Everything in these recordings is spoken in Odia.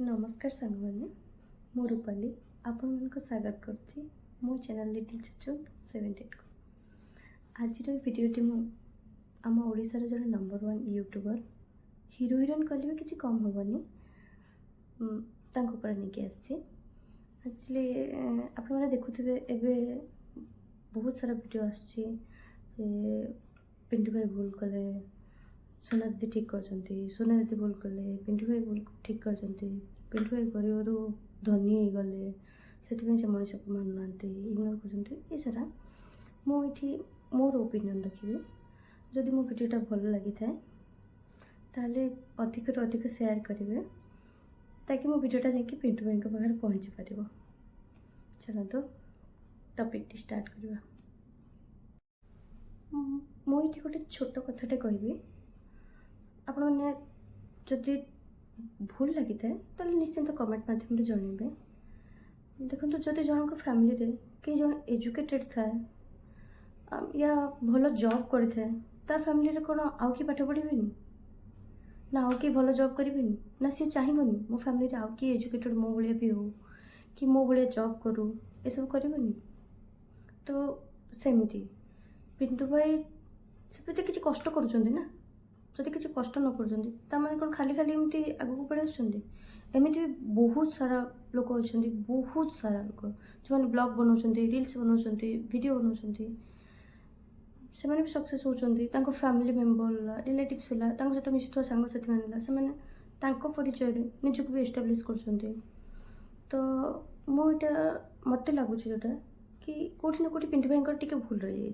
नमस्कार सांगमाने मु रूपाली आपण मानक स्वागत करछि मो चैनल लिटिल चुचु 78 को आज भिडियोटी मु आम ओडिशार जड़े नंबर 1 यूट्यूबर हिरो हिरोइन कहले किसी कम हेनी तांको पर नहीं आसी एक्चुअली आपण मैंने देखुवे एवं बहुत सारा वीडियो आसछि पिंटू भाई भूल कले सोना दीदी ठीक कर सोना दीदी भूल कले पिंटू भाई भूल ठीक कर पिंटू भाई गरीबरू धनी हो गले से मनीष को मानुना इग्नोर कर सारा मुझे मोर ओपिनियन रखी जदि मो वीडियोटा भल लगी था ताले अधिक रू अधिक शेयर करेंगे ताकि मो वीडियोटा जाकि पिंटू भाई पाखे पहुँची पार। चलते टॉपिक स्टार्ट करवा। मुझे गोटे छोट कथाटे कहि आपण मैंने जदि भूल लगी था तो निश्चिंत कमेंट माध्यम जनइबे। देखो जदि जनक फैमिली रे कि जन एजुकेटेड थाए या भल जॉब करे ता फैमिली रे कौन आउ कि पाठ पढ़ी ना आउ कि भल जॉब करें ना सी चाहबनी मो फैमिली रे आउ कि एजुकेटेड मो भाया भी हो कि मो भाया जॉब करूँ ये सब करनी। तो सेमती पिंटू भाई से किसी कष्ट करुँच जदि किसी कष्ट न कर कौन खाली खाली एमती आगू पड़े आमती भी बहुत सारा लोक अच्छा बहुत सारा लोक जो मैंने ब्लॉग बनाऊँ रील्स बनाऊँ वीडियो बनाऊँ से भी सक्सेस होती फैमिली मेम्बर रिलेटिव्स सहित मिशुवा सांगसाथी मैंने परिचय निजक भी एस्टाब्लीश कर। तो मुझे मत लगुच जोटा कि कौटि ना कौटि पिंटू भाई टी भूल रही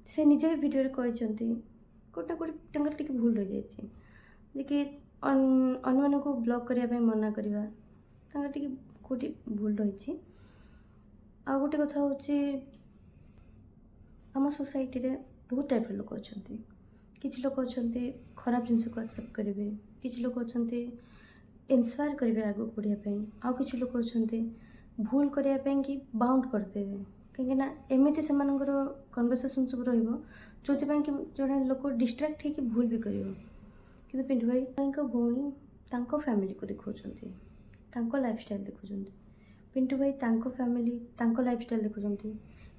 से निजे भी वीडियो कहते कौटि ना कौटि टी भूल रही जाए कि अन्य को ब्लॉक करने मना करवा टी कौटि भूल रही। आ गोटे कथा हूँ आम सोसाइटी रे बहुत टाइप लोक अच्छा किसी लोक अच्छा खराब जिनस को एक्सेप्ट करेंगे किसी लोक अच्छा इंस्पायर करेंगे आगे बढ़ापी आउ कि लोक अच्छा भूल करने कि बाउंड करदेवे कहीं एमती से कन्वर्सेसन सब रो कि जड़े लोक डिस्ट्रैक्ट होकर भूल भी कर कि पिंटू भाई भौणी फैमिली को देखा लाइफस्टाइल देखुं पिंटू भाई फैमिली लाइफस्टाइल देखुं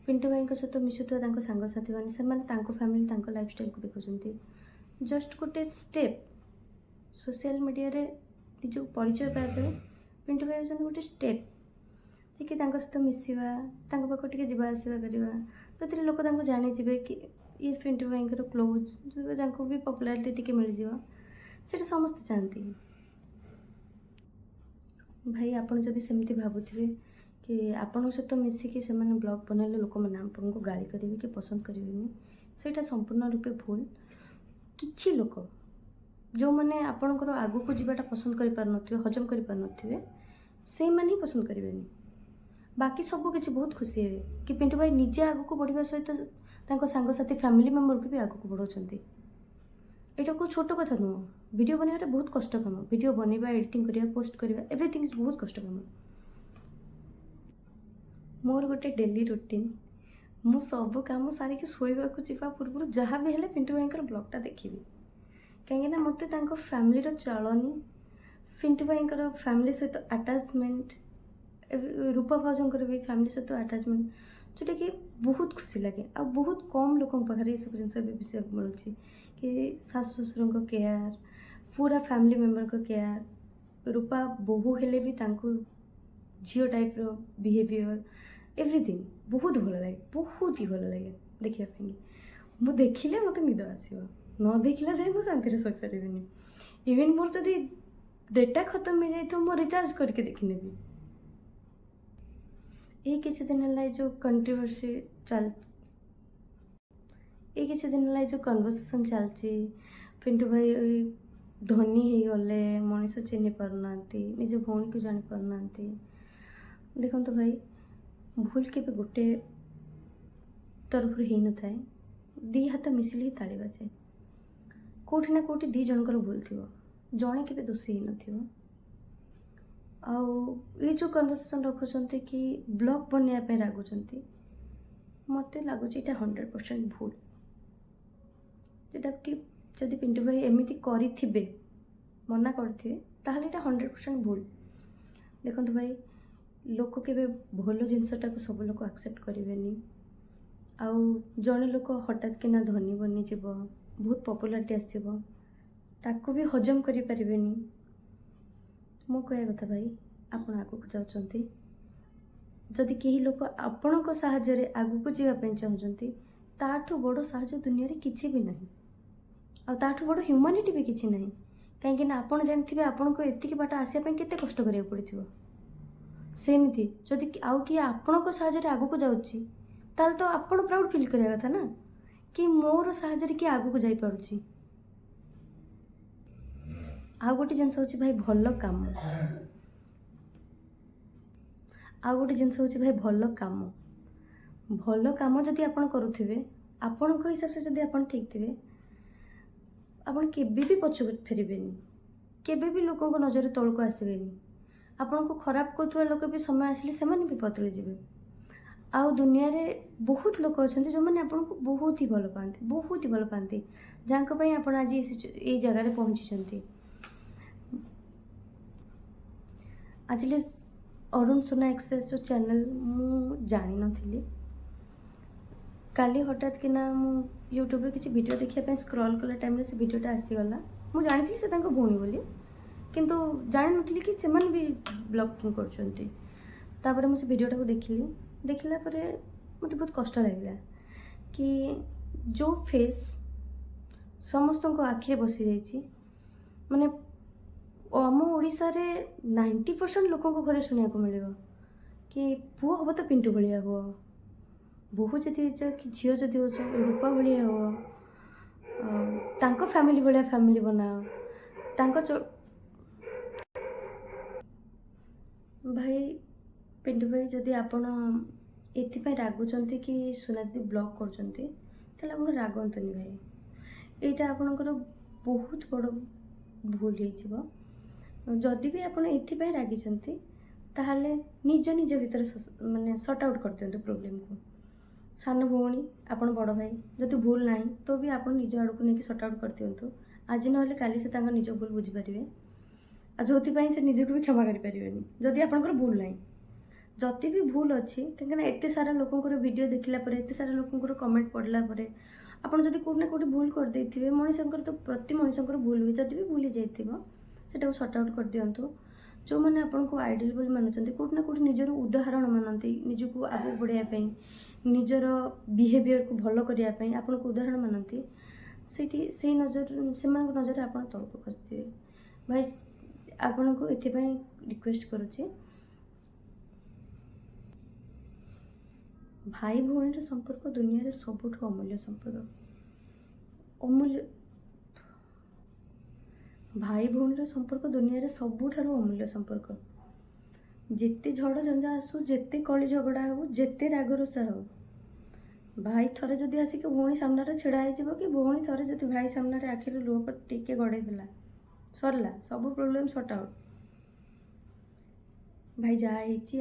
पिंटू भाई सहित मिशुवा सांगसाथी मैंने फैमिली लाइफस्टाइल को देखुं जस्ट गोटे स्टेप सोशल मीडिया रे निज परिचय पाइबे पिंटू भाई होती गोटे स्टेप जी कि सहित मिसवा पाख टे जावासवा करवा जो लोक जानीजे कि ये पिंटू भाई क्लोज जो भी पपुलारिटी टी मिल जाए समस्ते चाहती। भाई आपड़ जदि सेमती भावुवे कि आपण सहित मिसिकी से ब्लॉग बनैले लोक मैंने आपको गाली करेंगे कि पसंद करेंगे सेटा संपूर्ण रूपे भूल। किछि लोक जो मैंने आपणकर आगू को जीवाटा पसंद कर पारे हजम कर पारे से मैंने ही पसंद करेंगे बाकी सब किसी बहुत खुशी हे कि पिंटू भाई निजे आगू को बढ़ा सहित सांगसाथी फैमिली मेम्बर को भी आगू को बढ़ाऊँ। यहाँ को छोट कथा नुह वीडियो बनवा बहुत कष्ट कम वीडियो बनवा एडिटिंग करवा पोस्ट करवा एवरीथिंग इज बहुत कष्ट कम। मोर गोटे डेली रूटीन मु सब कम सारिक शोवा जावा पूर्व जहाँ भी है पिंटू भाई ब्लॉगटा देखी कहीं मत फैमिली चलनी पिंटू भाई फैमिली सहित अटैचमेंट रूपा भाउजर भी फैमिली सहित अटैचमेंट जोटा कि बहुत खुशी लगे आ बहुत कम लोक पाखे सब जिन विषय मिलूँ कि सासु ससुर केयर पूरा फैमिली मेम्बर को केयर रूपा बोहू हेले भी झील टाइप रो बिहेवियर एवरीथिंग बहुत भल लगे बहुत ही भल लगे देखापी मुझे देखिले मत निद आसो न देखला जाए मुझे शांति शोपारे इवेन मोर जदि डेटा खत्म हो जाए तो मो रिचार्ज करके देखने ये किसी दिन है जो कंट्रोवर्सी चल ये किसी दिन है जो कन्वर्सेसन चलती पिंटू भाई धनी हो गले मनीष चिन्ह पारना निज भौणी को जानी पारना। देखो तो भाई भूल के गोटे तरफ हो न था दी हाथ मिसिले ही ताली बाजे कौटि ना कौटि दी जनकर भूल थी जड़े के दोषी हो न ये जो कन्वर्सेसन रखुंट कि ब्लॉग बनवाई रागुंट मत लगुच 100% भूल जोटा कि जदि पिंटू भाई एमती करें ମନା କରିଥିବେ ତାହେଲେ ଏଇଟା 100% ଭୁଲ। ଦେଖନ୍ତୁ ଭାଇ, ଲୋକ କେବେ ଭଲ ଜିନିଷଟାକୁ ସବୁ ଲୋକ ଆକ୍ସେପ୍ଟ କରିବେନି। ଆଉ ଜଣେ ଲୋକ ହଠାତ୍ କିନା ଧନୀ ବନିଯିବ, ବହୁତ ପପୁଲାରିଟି ଆସିବ, ତାକୁ ବି ହଜମ କରିପାରିବେନି। ମୁଁ କହିବା କଥା ଭାଇ, ଆପଣ ଆଗକୁ ଯାଉଛନ୍ତି, ଯଦି କେହି ଲୋକ ଆପଣଙ୍କ ସାହାଯ୍ୟରେ ଆଗକୁ ଯିବା ପାଇଁ ଚାହୁଁଛନ୍ତି, ତାଠୁ ବଡ଼ ସାହାଯ୍ୟ ଦୁନିଆରେ କିଛି ବି ନାହିଁ, ଆଉ ତାଠୁ ବଡ଼ ହ୍ୟୁମାନିଟି ବି କିଛି ନାହିଁ। କାହିଁକିନା ଆପଣ ଜାଣିଥିବେ ଆପଣଙ୍କୁ ଏତିକି ବାଟ ଆସିବା ପାଇଁ କେତେ କଷ୍ଟ କରିବାକୁ ପଡ଼ିଥିବ। ସେମିତି ଯଦି ଆଉ କିଏ ଆପଣଙ୍କ ସାହାଯ୍ୟରେ ଆଗକୁ ଯାଉଛି, ତାହେଲେ ତ ଆପଣ ପ୍ରାଉଡ଼ ଫିଲ୍ କରିବା କଥା ନା, କି ମୋର ସାହାଯ୍ୟରେ କିଏ ଆଗକୁ ଯାଇପାରୁଛି। ଆଉ ଗୋଟେ ଜିନିଷ ହେଉଛି ଭାଇ ଭଲ କାମ। ଆଉ ଗୋଟେ ଜିନିଷ ହେଉଛି ଭାଇ ଭଲ କାମ। ଭଲ କାମ ଯଦି ଆପଣ କରୁଥିବେ, ଆପଣଙ୍କ ହିସାବରେ ଯଦି ଆପଣ ଠିକ୍ ଥିବେ, ଆପଣ କେବେ ବି ପଛକୁ ଫେରିବେନି, କେବେ ବି ଲୋକଙ୍କ ନଜର ତଳକୁ ଆସିବେନି। ଆପଣଙ୍କୁ ଖରାପ କରୁଥିବା ଲୋକ ବି ସମୟ ଆସିଲେ ସେମାନେ ବି ବଦଳି ଯିବେ। ଆଉ ଦୁନିଆରେ ବହୁତ ଲୋକ ଅଛନ୍ତି ଯେଉଁମାନେ ଆପଣଙ୍କୁ ବହୁତ ହି ଭଲ ପାଆନ୍ତି, ବହୁତ ହି ଭଲ ପାଆନ୍ତି, ଯାହାଙ୍କ ପାଇଁ ଆପଣ ଆଜି ଏଇ ଜାଗାରେ ପହଞ୍ଚିଛନ୍ତି। ଆଜିଲେ ଅରୁଣ ସୁନା ଏକ୍ସପ୍ରେସ୍ ଯେଉଁ ଚ୍ୟାନେଲ୍ ମୁଁ ଜାଣିନଥିଲି। କାଲି ହଠାତ୍ କିନା ମୁଁ ୟୁଟ୍ୟୁବରେ କିଛି ଭିଡ଼ିଓ ଦେଖିବା ପାଇଁ ସ୍କ୍ରଲ୍ କଲା ଟାଇମ୍ରେ ସେ ଭିଡ଼ିଓଟା ଆସିଗଲା। ମୁଁ ଜାଣିଥିଲି ସେ ତାଙ୍କ ଭଉଣୀ ବୋଲି, କିନ୍ତୁ ଜାଣିନଥିଲି କି ସେମାନେ ବି ବ୍ଲଗିଂ କରୁଛନ୍ତି। ତାପରେ ମୁଁ ସେ ଭିଡ଼ିଓଟାକୁ ଦେଖିଲି। ଦେଖିଲା ପରେ ମୋତେ ବହୁତ କଷ୍ଟ ଲାଗିଲା କି ଯେଉଁ ଫେସ୍ ସମସ୍ତଙ୍କ ଆଖିରେ ବସିଯାଇଛି, ମାନେ ଆମ ଓଡ଼ିଶାରେ 90% ଲୋକଙ୍କ ଘରେ ଶୁଣିବାକୁ ମିଳିବ କି ପୁଅ ହେବ ତ ପିଣ୍ଟୁ ଭଳିଆ ହୁଅ, ବୋହୂ ଯଦି ହେଇଛ କି ଝିଅ ଯଦି ହେଉଛ ରୂପା ଭଳିଆ ହୁଅ, ତାଙ୍କ ଫ୍ୟାମିଲି ଭଳିଆ ଫ୍ୟାମିଲି ବନାଅ, ତାଙ୍କ ଭାଇ ପିଣ୍ଟୁ ଭାଇ, ଯଦି ଆପଣ ଏଥିପାଇଁ ରାଗୁଛନ୍ତି କି ସୁନା ଦିଦି ବ୍ଲଗ୍ କରୁଛନ୍ତି, ତାହେଲେ ଆପଣ ରାଗନ୍ତୁନି ଭାଇ। ଏଇଟା ଆପଣଙ୍କର ବହୁତ ବଡ଼ ଭୁଲ ହେଇଯିବ। ଯଦି ବି ଆପଣ ଏଥିପାଇଁ ରାଗିଛନ୍ତି, ତାହେଲେ ନିଜ ଭିତରେ ମାନେ ସର୍ଟ ଆଉଟ୍ କରିଦିଅନ୍ତୁ ପ୍ରୋବ୍ଲେମକୁ। ସାନ ଭଉଣୀ, ଆପଣ ବଡ଼ ଭାଇ, ଯଦି ଭୁଲ ନାହିଁ ତ ବି ଆପଣ ନିଜ ଆଡ଼କୁ ନେଇକି ସର୍ଟ ଆଉଟ୍ କରିଦିଅନ୍ତୁ। ଆଜି ନହେଲେ କାଲି ସେ ତାଙ୍କ ନିଜ ଭୁଲ ବୁଝିପାରିବେ, ଆଉ ଯେଉଁଥିପାଇଁ ସେ ନିଜକୁ ବି କ୍ଷମା କରିପାରିବେନି ଯଦି ଆପଣଙ୍କର ଭୁଲ ନାହିଁ। ଯଦି ବି ଭୁଲ ଅଛି, କାହିଁକିନା ଏତେ ସାରା ଲୋକଙ୍କର ଭିଡ଼ିଓ ଦେଖିଲା ପରେ, ଏତେ ସାରା ଲୋକଙ୍କର କମେଣ୍ଟ ପଢ଼ିଲା ପରେ, ଆପଣ ଯଦି କେଉଁଠି ନା କେଉଁଠି ଭୁଲ କରିଦେଇଥିବେ, ମଣିଷଙ୍କର ତ ପ୍ରତି ମଣିଷଙ୍କର ଭୁଲ ହୁଏ, ଯଦି ବି ଭୁଲ ହେଇଯାଇଥିବ ସେଟାକୁ ସର୍ଟ ଆଉଟ୍ କରିଦିଅନ୍ତୁ। ଯେଉଁମାନେ ଆପଣଙ୍କୁ ଆଇଡଲ୍ ବୋଲି ମାନୁଛନ୍ତି, କେଉଁଠି ନା କେଉଁଠି ନିଜର ଉଦାହରଣ ମାନନ୍ତି, ନିଜକୁ ଆଗକୁ ବଢ଼ାଇବା ପାଇଁ, ନିଜର ବିହେଭିୟରକୁ ଭଲ କରିବା ପାଇଁ ଆପଣଙ୍କୁ ଉଦାହରଣ ମାନନ୍ତି, ସେମାନଙ୍କ ନଜରରେ ଆପଣ ତଳକୁ ଖସିଥିବେ। ଭାଇ, ଆପଣଙ୍କୁ ଏଥିପାଇଁ ରିକ୍ୱେଷ୍ଟ କରୁଛି, ଭାଇ ଭଉଣୀର ସମ୍ପର୍କ ଦୁନିଆରେ ସବୁଠୁ ଅମୂଲ୍ୟ ସମ୍ପର୍କ। ଭାଇ ଭଉଣୀର ସମ୍ପର୍କ ଦୁନିଆରେ ସବୁଠାରୁ ଅମୂଲ୍ୟ ସମ୍ପର୍କ। ଯେତେ ଝଡ଼ ଝଞ୍ଜା ଆସୁ, ଯେତେ କଳି ଝଗଡ଼ା ହେଉ, ଯେତେ ରାଗରୁଷା ହେଉ, ଭାଇ ଥରେ ଯଦି ଆସିକି ଭଉଣୀ ସାମ୍ନାରେ ଛିଡ଼ା ହେଇଯିବ, କି ଭଉଣୀ ଥରେ ଯଦି ଭାଇ ସାମ୍ନାରେ ଆଖିରୁ ଲୁହ ଟିକେ ଗଡ଼େଇ ଦେଲା, ସରିଲା, ସବୁ ପ୍ରୋବ୍ଲେମ୍ ସର୍ଟ ଆଉଟ୍। ଭାଇ ଯାହା ହେଇଛି,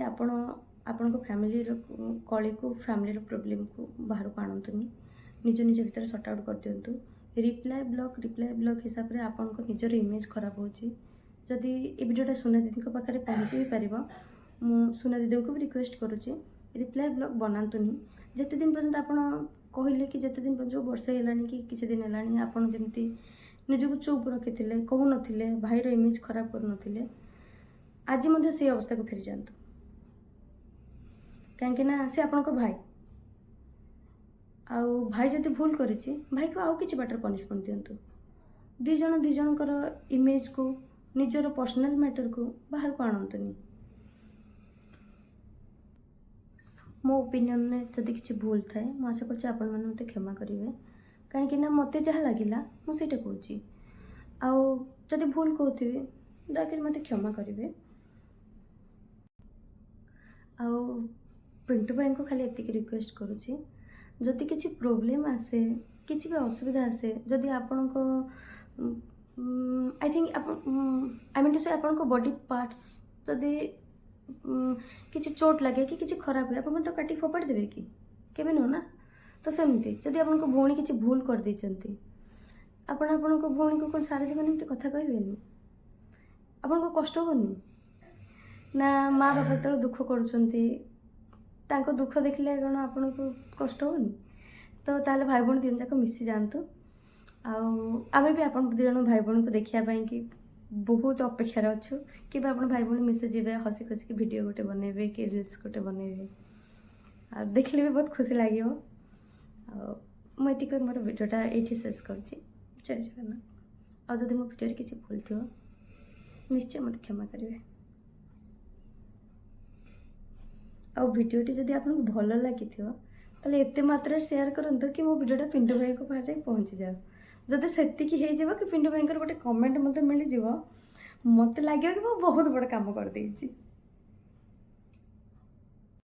ଆପଣଙ୍କ ଫ୍ୟାମିଲିର କଳିକୁ, ଫ୍ୟାମିଲିର ପ୍ରୋବ୍ଲେମକୁ ବାହାରକୁ ଆଣନ୍ତୁନି, ନିଜ ଭିତରେ ସର୍ଟ ଆଉଟ୍ କରିଦିଅନ୍ତୁ। ରିପ୍ଲାଏ ବ୍ଲକ୍ ହିସାବରେ ଆପଣଙ୍କ ନିଜର ଇମେଜ୍ ଖରାପ ହେଉଛି। ଯଦି ଏ ଭିଡ଼ିଓଟା ସୁନା ଦିଦିଙ୍କ ପାଖରେ ପହଞ୍ଚି ବି ପାରିବ, ମୁଁ ସୁନା ଦିଦିଙ୍କୁ ବି ରିକ୍ୱେଷ୍ଟ କରୁଛି, ରିପ୍ଲାଏ ବ୍ଲଗ୍ ବନାନ୍ତୁନି। ଯେତେ ଦିନ ପର୍ଯ୍ୟନ୍ତ ଆପଣ କହିଲେ କି ଯେତେ ଦିନ ପର୍ଯ୍ୟନ୍ତ, ଯେଉଁ ବର୍ଷେ ହେଲାଣି କି କିଛି ଦିନ ହେଲାଣି ଆପଣ ଯେମିତି ନିଜକୁ ଚୁପ୍ ରଖିଥିଲେ, କହୁନଥିଲେ, ଭାଇର ଇମେଜ୍ ଖରାପ କରୁନଥିଲେ, ଆଜି ମଧ୍ୟ ସେଇ ଅବସ୍ଥାକୁ ଫେରିଯାଆନ୍ତୁ। କାହିଁକିନା ସେ ଆପଣଙ୍କ ଭାଇ, ଆଉ ଭାଇ ଯଦି ଭୁଲ କରିଛି, ଭାଇକୁ ଆଉ କିଛି ବାଟରେ ପନିଶମେଣ୍ଟ ଦିଅନ୍ତୁ। ଦୁଇ ଜଣଙ୍କର ଇମେଜକୁ, ନିଜର ପର୍ସନାଲ ମ୍ୟାଟରକୁ ବାହାରକୁ ଆଣନ୍ତୁନି। ମୋ ଓପିନିଅନରେ ଯଦି କିଛି ଭୁଲ ଥାଏ, ମୁଁ ଆଶା କରୁଛି ଆପଣମାନେ ମୋତେ କ୍ଷମା କରିବେ। କାହିଁକିନା ମୋତେ ଯାହା ଲାଗିଲା ମୁଁ ସେଇଟା କହୁଛି। ଆଉ ଯଦି ଭୁଲ କହୁଥିବି, ଦୟାକରି ମୋତେ କ୍ଷମା କରିବେ। ଆଉ ପିଣ୍ଟୁ ଭାଇଙ୍କୁ ଖାଲି ଏତିକି ରିକ୍ୱେଷ୍ଟ କରୁଛି, ଯଦି କିଛି ପ୍ରୋବ୍ଲେମ୍ ଆସେ, କିଛି ବି ଅସୁବିଧା ଆସେ, ଯଦି ଆପଣଙ୍କ ଆପଣଙ୍କ ବଡି ପାର୍ଟସ୍ ଯଦି କିଛି ଚୋଟ ଲାଗେ କି କିଛି ଖରାପ ହୁଏ, ଆପଣ ତ କାଟିକି ଫୋପାଡ଼ି ଦେବେ କି? କେବେ ନୁହଁ ନା। ତ ସେମିତି ଯଦି ଆପଣଙ୍କ ଭଉଣୀ କିଛି ଭୁଲ କରିଦେଇଛନ୍ତି, ଆପଣ ଆପଣଙ୍କ ଭଉଣୀକୁ କ'ଣ ସାରା ଜୀବନ ଏମିତି କଥା କହିବେନି? ଆପଣଙ୍କୁ କଷ୍ଟ ହେଉନି ନା? ମା ବାପା ଯେତେବେଳେ ଦୁଃଖ କରୁଛନ୍ତି ତାଙ୍କ ଦୁଃଖ ଦେଖିଲେ କ'ଣ ଆପଣଙ୍କୁ କଷ୍ଟ ହେଉନି? ତ ତାହେଲେ ଭାଇ ଭଉଣୀ ଦୁଇ ଯାକ ମିଶି ଯାଆନ୍ତୁ। ଆଉ ଆମେ ବି ଆପଣ ଦୁଇ ଜଣ ଭାଇ ଭଉଣୀକୁ ଦେଖିବା ପାଇଁକି ବହୁତ ଅପେକ୍ଷାରେ ଅଛୁ। କିମ୍ବା ଆପଣ ଭାଇ ଭଉଣୀ ମିଶିଯିବେ, ହସି ଖୁସିକି ଭିଡ଼ିଓ ଗୋଟେ ବନେଇବେ କି ରିଲ୍ସ ଗୋଟେ ବନେଇବେ, ଆଉ ଦେଖିଲେ ବି ବହୁତ ଖୁସି ଲାଗିବ। ଆଉ ମୁଁ ଏତିକି ମୋର ଭିଡ଼ିଓଟା ଏଇଠି ଶେଷ କରୁଛି। ଜୟ ଜଗନ୍ନାଥ। ଆଉ ଯଦି ମୋ ଭିଡ଼ିଓରେ କିଛି ଭୁଲ ଥିବ ନିଶ୍ଚୟ ମୋତେ କ୍ଷମା କରିବେ। ଆଉ ଭିଡ଼ିଓଟି ଯଦି ଆପଣଙ୍କୁ ଭଲ ଲାଗିଥିବ ତାହେଲେ ଏତେ ମାତ୍ରାରେ ସେୟାର କରନ୍ତୁ କି ମୋ ଭିଡ଼ିଓଟା ପିଣ୍ଟୁ ଭାଇଙ୍କ ପାଖରେ ପହଞ୍ଚିଯାଉ। ଯଦି ସେତିକି ହେଇଯିବ କି ପିଣ୍ଟୁ ଭାଇଙ୍କର ଗୋଟେ କମେଣ୍ଟ ମୋତେ ମିଳିଯିବ, ମୋତେ ଲାଗିବ କି ମୁଁ ବହୁତ ବଡ଼ କାମ କରିଦେଇଛି।